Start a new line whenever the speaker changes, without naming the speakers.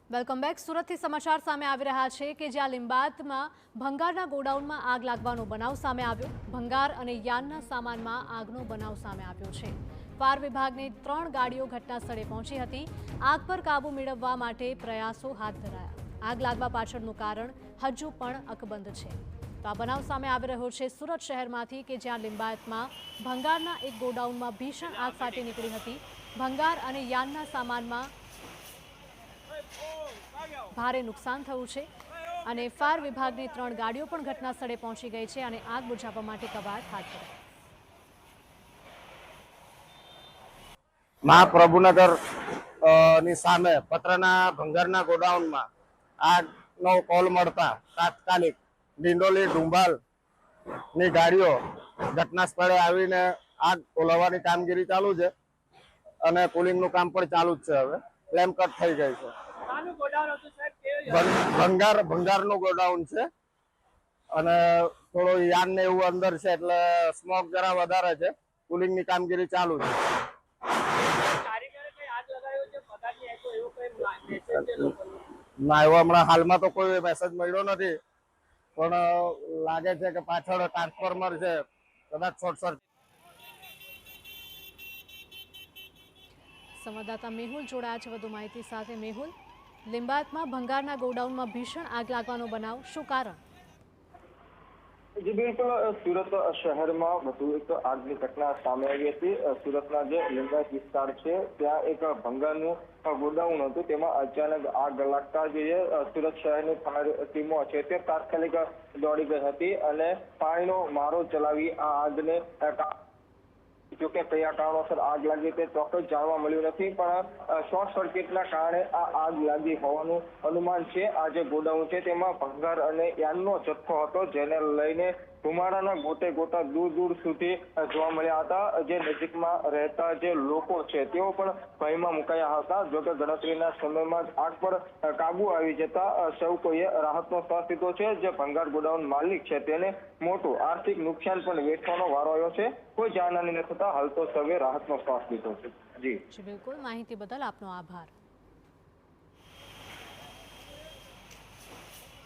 Welcome back. સુરતથી સમાચાર સામે આવી રહ્યા છે કે જ્યાં લિંબાયતમાં ભંગારના ગોડાઉનમાં આગ લાગવાનો બનાવ સામે આવ્યો। ભંગાર અને યાનના સામાનમાં આગનો બનાવ સામે આવ્યો છે। ફાયર વિભાગની 3 ગાડીઓ ઘટના સ્થળે પહોંચી હતી। આગ પર કાબુ મેળવવા માટે પ્રયાસો હાથ ધરાયા। આગ લાગવા પાછળનું કારણ હજુ પણ અકબંધ છે। તો આ બનાવ સામે આવી રહ્યો છે સુરત શહેરમાંથી કે જ્યાં લિંબાયતમાં ભંગારના એક ગોડાઉનમાં ભીષણ આગ ફાટી નીકળી હતી। ભંગાર અને યાનના સામાનમાં ભારે નુકસાન થયું છે અને ફાયર વિભાગની 3 ગાડીઓ પણ ઘટના સ્થળે પહોંચી ગઈ છે અને આગ બુઝાવવા માટે કવાયત હાથ ધરાઈ।
મહાપ્રભુનગર ની સામે પત્રના ભંગારના ગોડાઉનમાં આગનો કોલ મળતા તાત્કાલિક ડિંડોલી ડુંબાલ ની ગાડીઓ ઘટના સ્થળે આવીને આગ ઓલવવાની કામગીરી ચાલુ છે અને કુલિંગનું કામ પણ ચાલુ જ છે। હવે ફ્લેમ કટ થઈ ગઈ છે। ભંગારનું ગોડાઉન છે અને થોડો યાન ને એવું અંદર છે એટલે સ્મોક જરા વધારે છે। કુલિંગની કામગીરી ચાલુ છે। ના, એવો હમણાં હાલમાં તો કોઈ મેસેજ મળ્યો નથી, પણ લાગે છે કે પાછળ ટ્રાન્સફોર્મર છે, કદાચ શોર્ટ સર્કિટ।
સંવાદદાતા મેહુલ જોડાયા છે વધુ માહિતી સાથે। મેહુલ, લિંબાયતમાં ભંગારના ગોડાઉનમાં ભીષણ આગ લાગવાનો બનાવ, શું કારણ?
જી બિલકુલ, સુરત શહેરમાં વધુ એક આગની ઘટના સામે આવી હતી। સુરતના જે લિંબાયત વિસ્તાર છે ત્યાં એક ભંગારનું ગોડાઉન હતું, તેમાં અચાનક આગ લાગતા જે સુરત શહેરની ફાયર ટીમો છે તે તાત્કાલિક દોડી ગઈ હતી અને પાણીનો મારો ચલાવી આ આગને જોકે કયા કારણોસર આગ લાગી તે ચોક્કસ જાણવા મળ્યું નથી, પણ શોર્ટ સર્કિટના કારણે આ આગ લાગી હોવાનું અનુમાન છે। આ જે ગોડાઉન છે તેમાં ભંગાર અને યાનનો જથ્થો હતો, જેને લઈને ધુમાડાના ગોટે ગોટા દૂર દૂર સુધી જોવા મળ્યા હતા। જે નજીકમાં રહેતા જે લોકો છે તેઓ પણ ભયમાં મુકાયા હતા। જોકે ગણતરીના સમયમાં જ આગ પર કાબુ આવી જતા સૌ કોઈએ રાહતનો શ્વાસ લીધો છે। જે ભંગાર ગોડાઉન માલિક છે તેને મોટું આર્થિક નુકસાન પણ વેઠવાનો વારો આવ્યો છે। કોઈ જાનહાનિ ન થતા હાલ તો સૌએ રાહતનો શ્વાસ લીધો છે। જી
બિલકુલ, માહિતી બદલ આપનો આભાર।